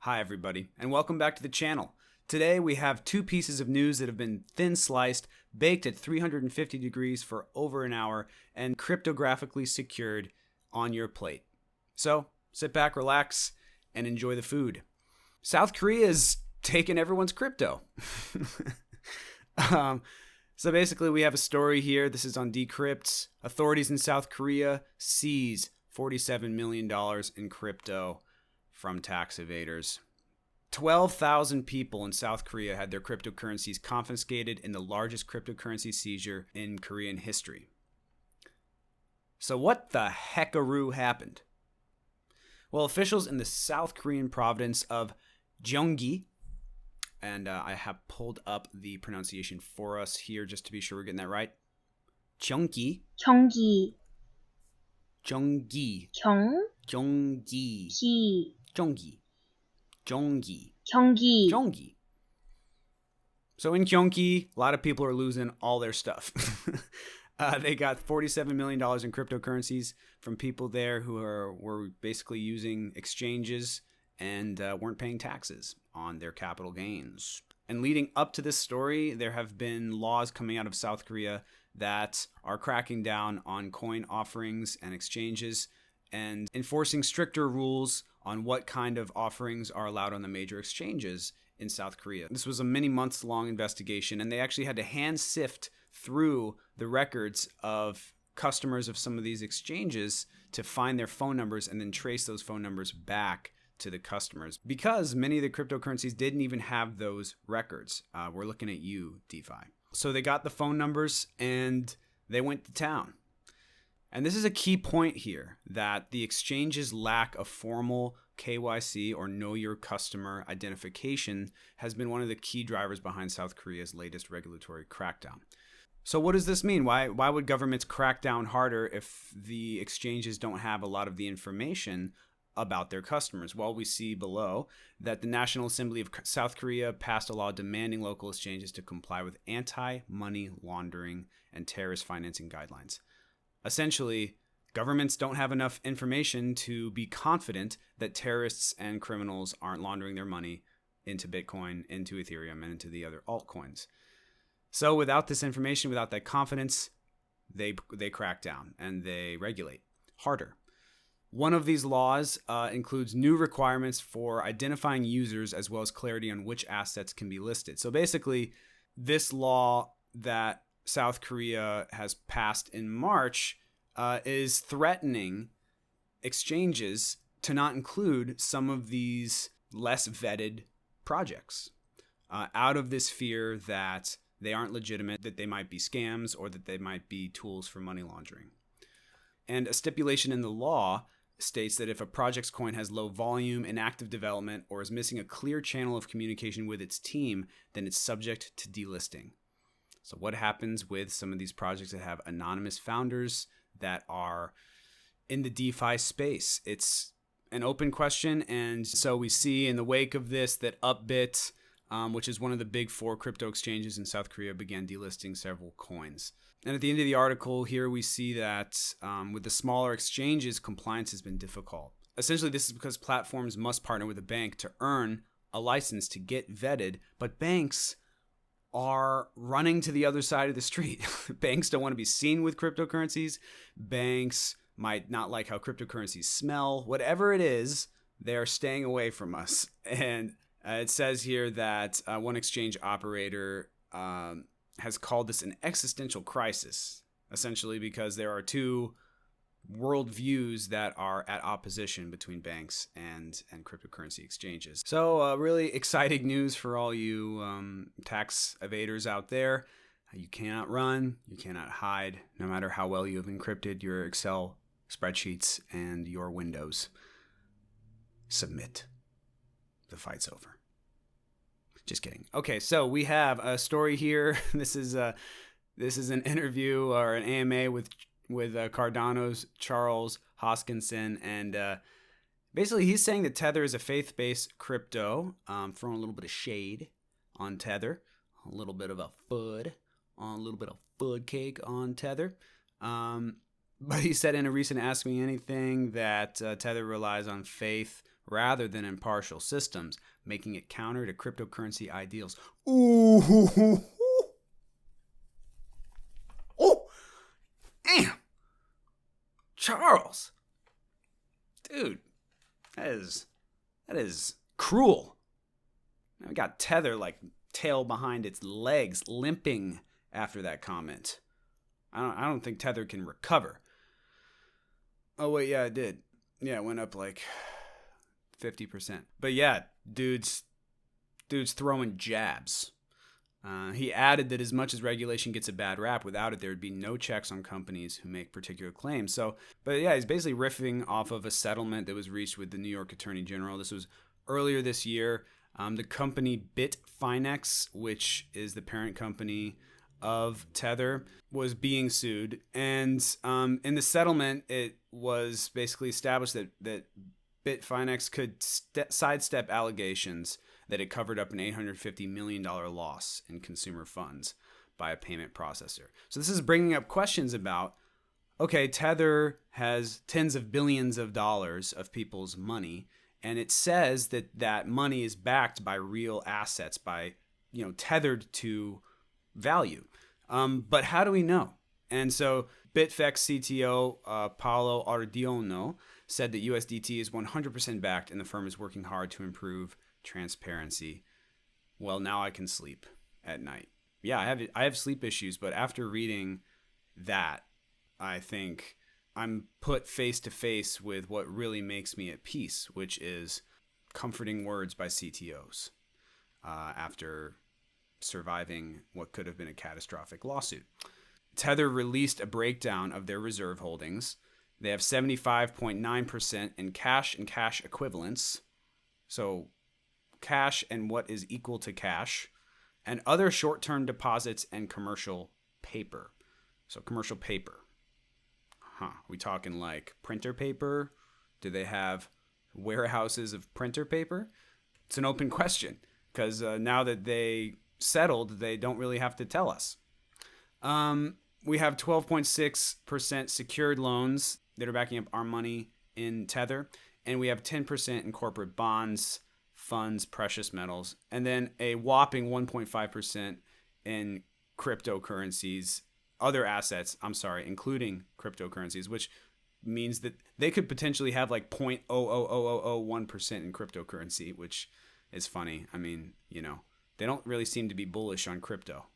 Hi everybody, and welcome back to the channel. Today we have two pieces of news that have been thin sliced, baked at 350 degrees for over an hour, and cryptographically secured on your plate. So sit back, relax, and enjoy the food. South Korea is taking everyone's crypto. So basically we have a story here. This is on Decrypt. Authorities in South Korea seize $47 million in crypto from tax evaders. 12,000 people in South Korea had their cryptocurrencies confiscated in the largest cryptocurrency seizure in Korean history. So what the heckaroo happened? Well, officials in the South Korean province of Gyeonggi, and I have pulled up the pronunciation for us here just to be sure we're getting that right. Gyeonggi. 경기, Gyeonggi. 경, Gyeonggi. 기, Gyeonggi. Gyeonggi. 경기, Gyeonggi. So in Gyeonggi, a lot of people are losing all their stuff. They got $47 million in cryptocurrencies from people there who were basically using exchanges and weren't paying taxes on their capital gains. And leading up to this story, there have been laws coming out of South Korea that are cracking down on coin offerings and exchanges and enforcing stricter rules on what kind of offerings are allowed on the major exchanges in South Korea. This was a many months long investigation, and they actually had to hand sift through the records of customers of some of these exchanges to find their phone numbers and then trace those phone numbers back to the customers, because many of the cryptocurrencies didn't even have those records. We're looking at you, DeFi. So they got the phone numbers and they went to town. And this is a key point here, that the exchange's lack of formal KYC or know your customer identification has been one of the key drivers behind South Korea's latest regulatory crackdown. So what does this mean? Why would governments crack down harder if the exchanges don't have a lot of the information about their customers? Well, we see below that the National Assembly of South Korea passed a law demanding local exchanges to comply with anti-money laundering and terrorist financing guidelines. Essentially, governments don't have enough information to be confident that terrorists and criminals aren't laundering their money into Bitcoin, into Ethereum, and into the other altcoins. So without this information, without that confidence, they crack down and they regulate harder. One of these laws includes new requirements for identifying users as well as clarity on which assets can be listed. So basically, this law that South Korea has passed in March is threatening exchanges to not include some of these less vetted projects out of this fear that they aren't legitimate, that they might be scams, or that they might be tools for money laundering. And a stipulation in the law states that if a project's coin has low volume, inactive development, or is missing a clear channel of communication with its team, then it's subject to delisting. So what happens with some of these projects that have anonymous founders that are in the DeFi space? It's an open question. And so we see in the wake of this that Upbit, which is one of the big four crypto exchanges in South Korea, began delisting several coins. And at the end of the article here, we see that with the smaller exchanges, compliance has been difficult. Essentially, this is because platforms must partner with a bank to earn a license to get vetted, but banks are running to the other side of the street. Banks don't want to be seen with cryptocurrencies. Banks might not like how cryptocurrencies smell. Whatever it is, they're staying away from us. And it says here that one exchange operator has called this an existential crisis, essentially because there are two worldviews that are at opposition between banks and cryptocurrency exchanges. So really exciting news for all you tax evaders out there. You cannot run, you cannot hide, no matter how well you have encrypted your Excel spreadsheets and your Windows. Submit. The fight's over. Just kidding. Okay, so we have a story here. This is an interview or an AMA with Cardano's Charles Hoskinson, and basically he's saying that Tether is a faith-based crypto, throwing a little bit of shade on Tether, a little bit of a FUD cake on Tether. But he said in a recent Ask Me Anything that Tether relies on faith rather than impartial systems, making it counter to cryptocurrency ideals. Ooh. Oh, damn. Charles. Dude, that is cruel. We got Tether like tail behind its legs, limping after that comment. I don't think Tether can recover. Oh wait, yeah, it did. Yeah, it went up like 50%. But yeah, dude's throwing jabs. He added that as much as regulation gets a bad rap, without it, there would be no checks on companies who make particular claims. So, but yeah, he's basically riffing off of a settlement that was reached with the New York Attorney General. This was earlier this year. The company Bitfinex, which is the parent company of Tether, was being sued. And in the settlement, it was basically established that Bitfinex could sidestep allegations that it covered up an $850 million loss in consumer funds by a payment processor. So this is bringing up questions about, okay, Tether has tens of billions of dollars of people's money, and it says that that money is backed by real assets, by, tethered to value. But how do we know? And so Bitfinex CTO Paolo Ardiono said that USDT is 100% backed and the firm is working hard to improve transparency. Well, now I can sleep at night. Yeah, I have sleep issues, but after reading that, I think I'm put face to face with what really makes me at peace, which is comforting words by CTOs after surviving what could have been a catastrophic lawsuit. Tether released a breakdown of their reserve holdings. They have 75.9% in cash and cash equivalents. So cash and what is equal to cash, and other short-term deposits and commercial paper. So commercial paper. We talking like printer paper? Do they have warehouses of printer paper? It's an open question because now that they settled, they don't really have to tell us. We have 12.6% secured loans that are backing up our money in Tether, and we have 10% in corporate bonds, funds, precious metals, and then a whopping 1.5% in cryptocurrencies, other assets, including cryptocurrencies, which means that they could potentially have like 0.00001% in cryptocurrency, which is funny. I mean, they don't really seem to be bullish on crypto.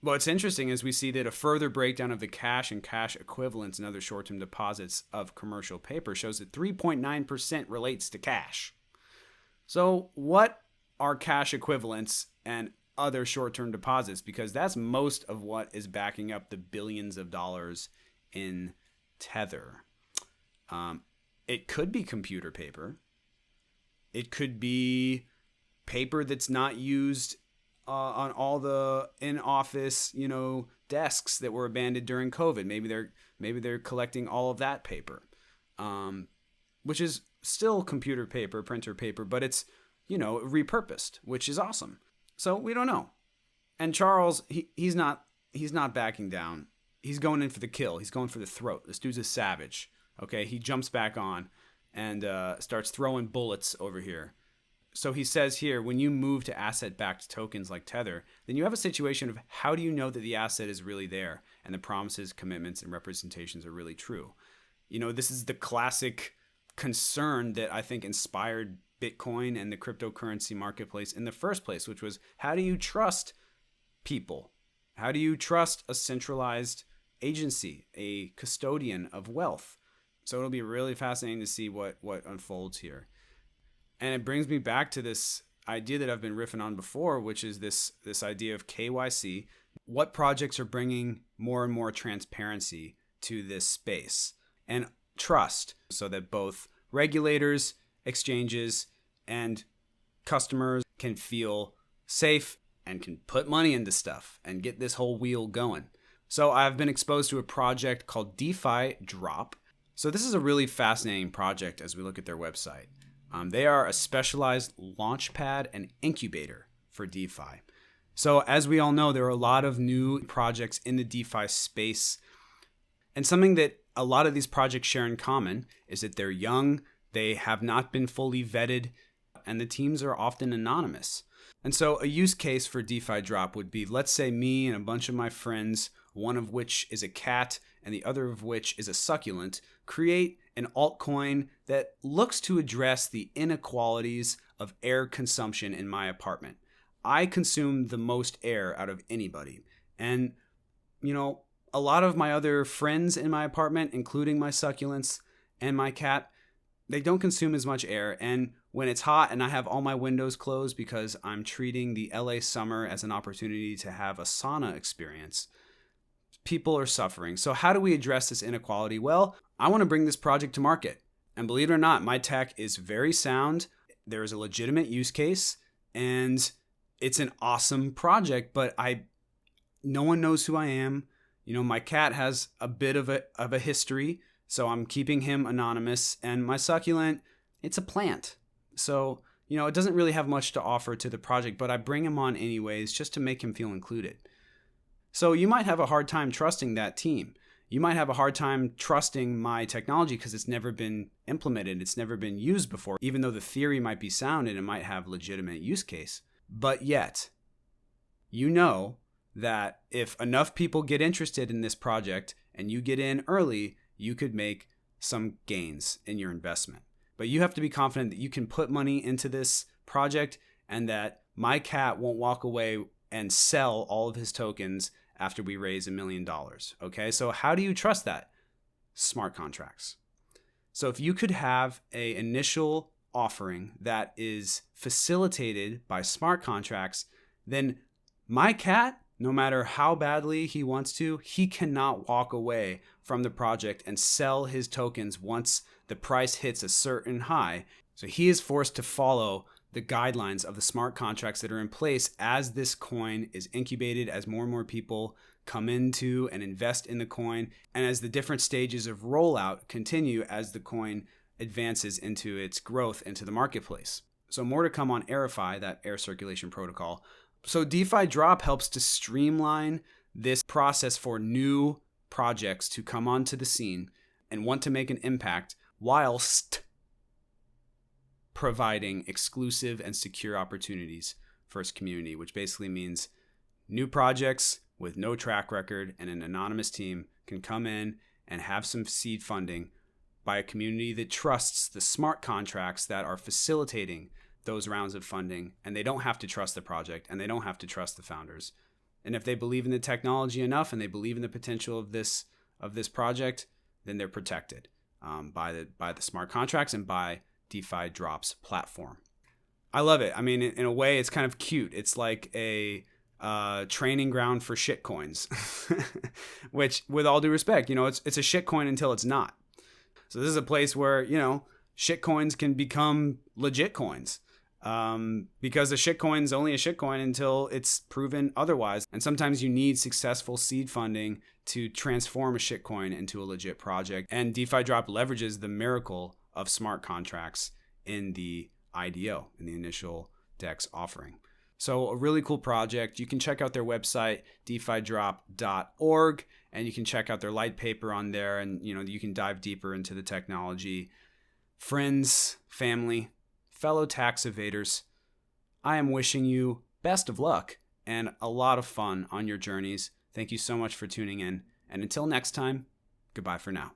What's interesting is we see that a further breakdown of the cash and cash equivalents and other short-term deposits of commercial paper shows that 3.9% relates to cash. So what are cash equivalents and other short-term deposits? Because that's most of what is backing up the billions of dollars in Tether. It could be computer paper. It could be paper that's not used on all the in-office, desks that were abandoned during COVID. Maybe they're collecting all of that paper, which is still computer paper, printer paper, but it's repurposed, which is awesome. So we don't know. And Charles, he's not backing down. He's going in for the kill. He's going for the throat. This dude's a savage. Okay, he jumps back on and starts throwing bullets over here. So he says here, when you move to asset-backed tokens like Tether, then you have a situation of how do you know that the asset is really there and the promises, commitments, and representations are really true? This is the classic concern that I think inspired Bitcoin and the cryptocurrency marketplace in the first place, which was, how do you trust people? How do you trust a centralized agency, a custodian of wealth? So it'll be really fascinating to see what unfolds here. And it brings me back to this idea that I've been riffing on before, which is this idea of KYC. What projects are bringing more and more transparency to this space and trust, so that both regulators, exchanges, and customers can feel safe and can put money into stuff and get this whole wheel going. So I've been exposed to a project called Defi Drop. So this is a really fascinating project as we look at their website. They are a specialized launchpad and incubator for DeFi. So as we all know, there are a lot of new projects in the DeFi space. And something that a lot of these projects share in common is that they're young, they have not been fully vetted, and the teams are often anonymous. And so a use case for DeFi Drop would be, let's say me and a bunch of my friends, one of which is a cat and the other of which is a succulent, create an altcoin that looks to address the inequalities of air consumption in my apartment. I consume the most air out of anybody. And, a lot of my other friends in my apartment, including my succulents and my cat, they don't consume as much air. And when it's hot and I have all my windows closed because I'm treating the LA summer as an opportunity to have a sauna experience, people are suffering. So how do we address this inequality? Well, I want to bring this project to market. And believe it or not, my tech is very sound. There is a legitimate use case and it's an awesome project, but no one knows who I am. My cat has a bit of a history, so I'm keeping him anonymous. And my succulent, it's a plant. So, it doesn't really have much to offer to the project, but I bring him on anyways just to make him feel included. So you might have a hard time trusting that team. You might have a hard time trusting my technology because it's never been implemented. It's never been used before, even though the theory might be sound and it might have legitimate use case. But yet, that if enough people get interested in this project and you get in early, you could make some gains in your investment. But you have to be confident that you can put money into this project and that my cat won't walk away and sell all of his tokens after we raise $1 million. Okay, so how do you trust that? Smart contracts. So if you could have an initial offering that is facilitated by smart contracts, then my cat, no matter how badly he wants to, he cannot walk away from the project and sell his tokens once the price hits a certain high. So he is forced to follow the guidelines of the smart contracts that are in place as this coin is incubated, as more and more people come into and invest in the coin, and as the different stages of rollout continue as the coin advances into its growth into the marketplace. So more to come on Airify, that air circulation protocol. So DeFi Drop helps to streamline this process for new projects to come onto the scene and want to make an impact whilst providing exclusive and secure opportunities for its community, which basically means new projects with no track record and an anonymous team can come in and have some seed funding by a community that trusts the smart contracts that are facilitating those rounds of funding, and they don't have to trust the project and they don't have to trust the founders. And if they believe in the technology enough and they believe in the potential of this project, then they're protected by the smart contracts and by DeFi Drop's platform. I love it. I mean, in a way, it's kind of cute. It's like a training ground for shit coins, which, with all due respect, it's a shit coin until it's not. So this is a place where shit coins can become legit coins. Because a shitcoin is only a shitcoin until it's proven otherwise. And sometimes you need successful seed funding to transform a shitcoin into a legit project. And DeFi Drop leverages the miracle of smart contracts in the IDO, in the initial DEX offering. So a really cool project. You can check out their website, DefiDrop.org, and you can check out their light paper on there. And you can dive deeper into the technology. Friends, family, fellow tax evaders, I am wishing you best of luck and a lot of fun on your journeys. Thank you so much for tuning in. And until next time, goodbye for now.